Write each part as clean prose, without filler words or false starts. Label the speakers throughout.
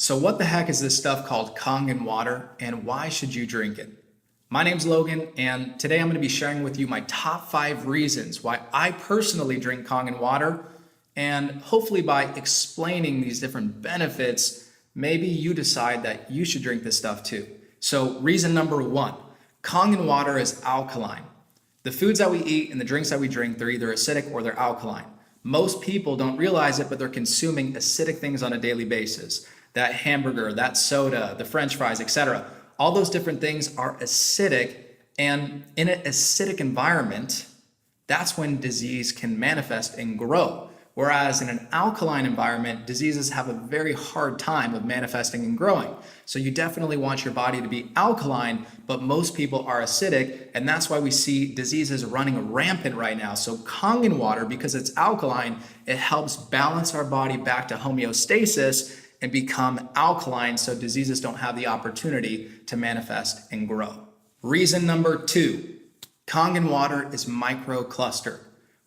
Speaker 1: So what the heck is this stuff called Kangen water and why should you drink it? My name's Logan and today I'm going to be sharing with you my top 5 reasons why I personally drink Kangen water, and hopefully by explaining these different benefits, maybe you decide that you should drink this stuff too. So reason number 1, Kangen water is alkaline. The foods that we eat and the drinks that we drink, they're either acidic or they're alkaline. Most people don't realize it, but they're consuming acidic things on a daily basis. That hamburger, that soda, the french fries, etc. All those different things are acidic, and in an acidic environment, that's when disease can manifest and grow. Whereas in an alkaline environment, diseases have a very hard time of manifesting and growing. So you definitely want your body to be alkaline, but most people are acidic, and that's why we see diseases running rampant right now. So Kangen water, because it's alkaline, it helps balance our body back to homeostasis and become alkaline so diseases don't have the opportunity to manifest and grow. Reason number 2, Kangen water is microclustered.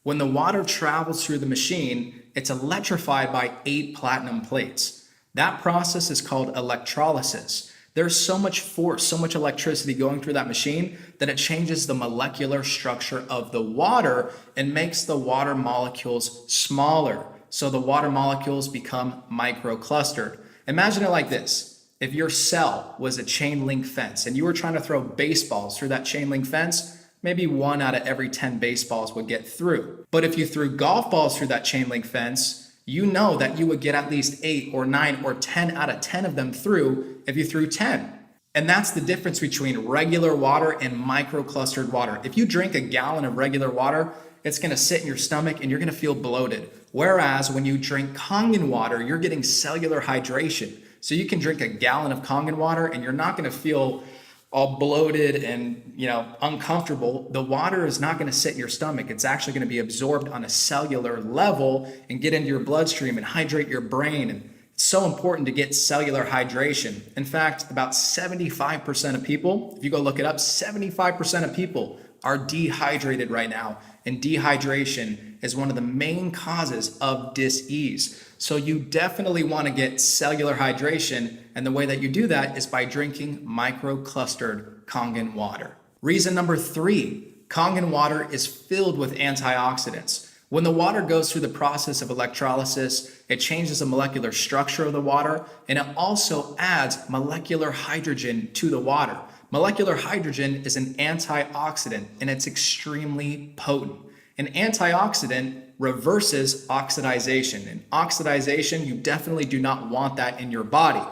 Speaker 1: When the water travels through the machine, it's electrified by 8 platinum plates. That process is called electrolysis. There's so much force, so much electricity going through that machine that it changes the molecular structure of the water and makes the water molecules smaller. So the water molecules become microclustered. Imagine it like this. If your cell was a chain link fence and you were trying to throw baseballs through that chain link fence, maybe 1 out of every 10 baseballs would get through. But if you threw golf balls through that chain link fence, you know that you would get at least 8 or 9 or 10 out of 10 of them through if you threw 10. And that's the difference between regular water and microclustered water. If you drink a gallon of regular water, it's going to sit in your stomach and you're going to feel bloated. Whereas when you drink Kangen water, you're getting cellular hydration. So you can drink a gallon of Kangen water and you're not going to feel all bloated and uncomfortable. The water is not going to sit in your stomach. It's actually going to be absorbed on a cellular level and get into your bloodstream and hydrate your brain. And it's so important to get cellular hydration. In fact, about 75% of people, if you go look it up, 75% of people are dehydrated right now. And dehydration is one of the main causes of dis-ease. So you definitely want to get cellular hydration. And the way that you do that is by drinking microclustered Kangen water. Reason number 3, Kangen water is filled with antioxidants. When the water goes through the process of electrolysis, it changes the molecular structure of the water, and it also adds molecular hydrogen to the water. Molecular hydrogen is an antioxidant, and it's extremely potent. An antioxidant reverses oxidization, and oxidization, you definitely do not want that in your body.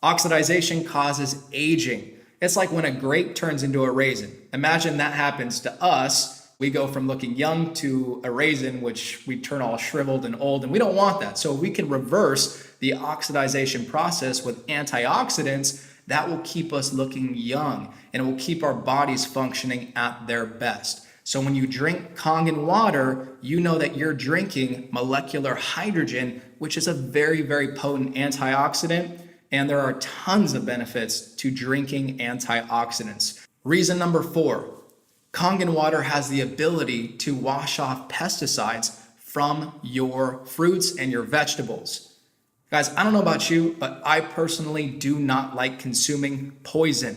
Speaker 1: Oxidization causes aging. It's like when a grape turns into a raisin. Imagine that happens to us. We go from looking young to a raisin, which we turn all shriveled and old, and we don't want that. So we can reverse the oxidization process with antioxidants. That will keep us looking young and it will keep our bodies functioning at their best. So when you drink Kangen water, you know that you're drinking molecular hydrogen, which is a very, very potent antioxidant. And there are tons of benefits to drinking antioxidants. Reason number 4, Kangen water has the ability to wash off pesticides from your fruits and your vegetables. Guys, I don't know about you, but I personally do not like consuming poison.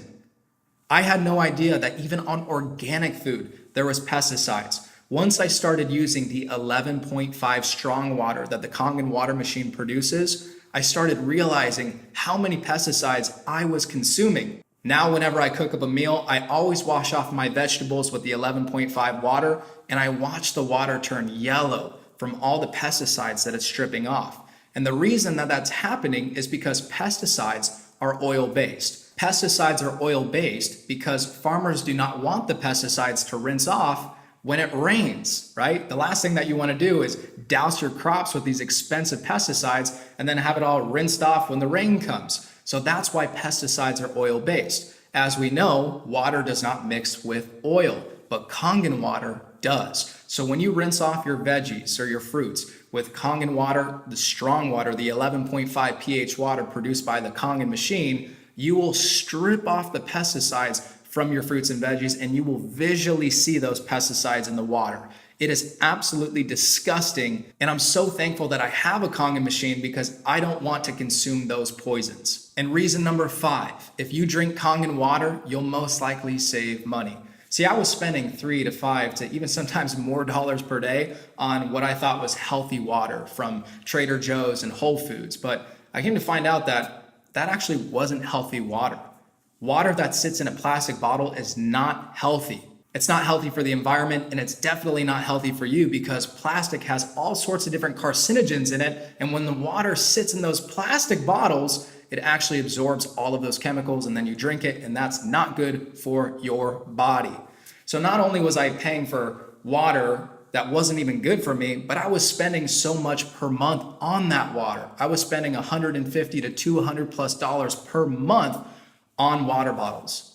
Speaker 1: I had no idea that even on organic food, there was pesticides. Once I started using the 11.5 strong water that the Kangen water machine produces, I started realizing how many pesticides I was consuming. Now, whenever I cook up a meal, I always wash off my vegetables with the 11.5 water, and I watch the water turn yellow from all the pesticides that it's stripping off. And the reason that that's happening is because pesticides are oil-based. Pesticides are oil-based because farmers do not want the pesticides to rinse off when it rains, right? The last thing that you want to do is douse your crops with these expensive pesticides and then have it all rinsed off when the rain comes. So that's why pesticides are oil-based. As we know, water does not mix with oil, but Kangen water does. So when you rinse off your veggies or your fruits with Kangen water, the strong water, the 11.5 pH water produced by the Kangen machine, you will strip off the pesticides from your fruits and veggies, and you will visually see those pesticides in the water. It is absolutely disgusting, and I'm so thankful that I have a Kangen machine because I don't want to consume those poisons. And reason number 5, if you drink Kangen water, you'll most likely save money. See, I was spending $3 to $5 to even sometimes more dollars per day on what I thought was healthy water from Trader Joe's and Whole Foods, but I came to find out that that actually wasn't healthy water. Water that sits in a plastic bottle is not healthy. It's not healthy for the environment, and it's definitely not healthy for you because plastic has all sorts of different carcinogens in it. And when the water sits in those plastic bottles, it actually absorbs all of those chemicals and then you drink it, and that's not good for your body. So not only was I paying for water that wasn't even good for me, but I was spending so much per month on that water. I was spending $150 to $200+ per month on water bottles.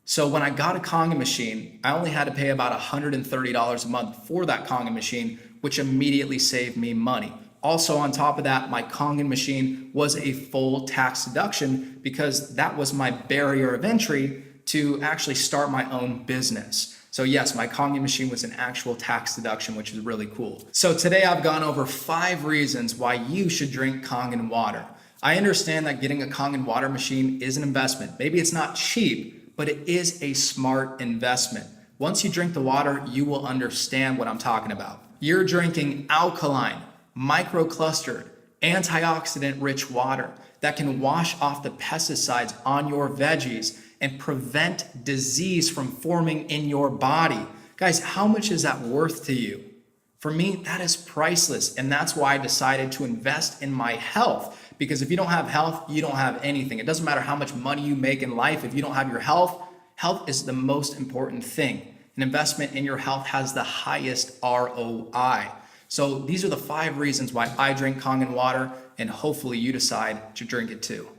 Speaker 1: So when I got a Kangen machine, I only had to pay about $130 a month for that Kangen machine, which immediately saved me money. Also on top of that, my Kangen machine was a full tax deduction because that was my barrier of entry to actually start my own business. So yes, my Kangen machine was an actual tax deduction, which is really cool. So today I've gone over 5 reasons why you should drink Kangen water. I understand that getting a Kangen water machine is an investment. Maybe it's not cheap, but it is a smart investment. Once you drink the water, you will understand what I'm talking about. You're drinking alkaline, microclustered, antioxidant-rich water that can wash off the pesticides on your veggies and prevent disease from forming in your body. Guys, how much is that worth to you? For me, that is priceless, and that's why I decided to invest in my health. Because if you don't have health, you don't have anything. It doesn't matter how much money you make in life. If you don't have your health, health is the most important thing. An investment in your health has the highest ROI. So these are the 5 reasons why I drink Kangen water, and hopefully you decide to drink it too.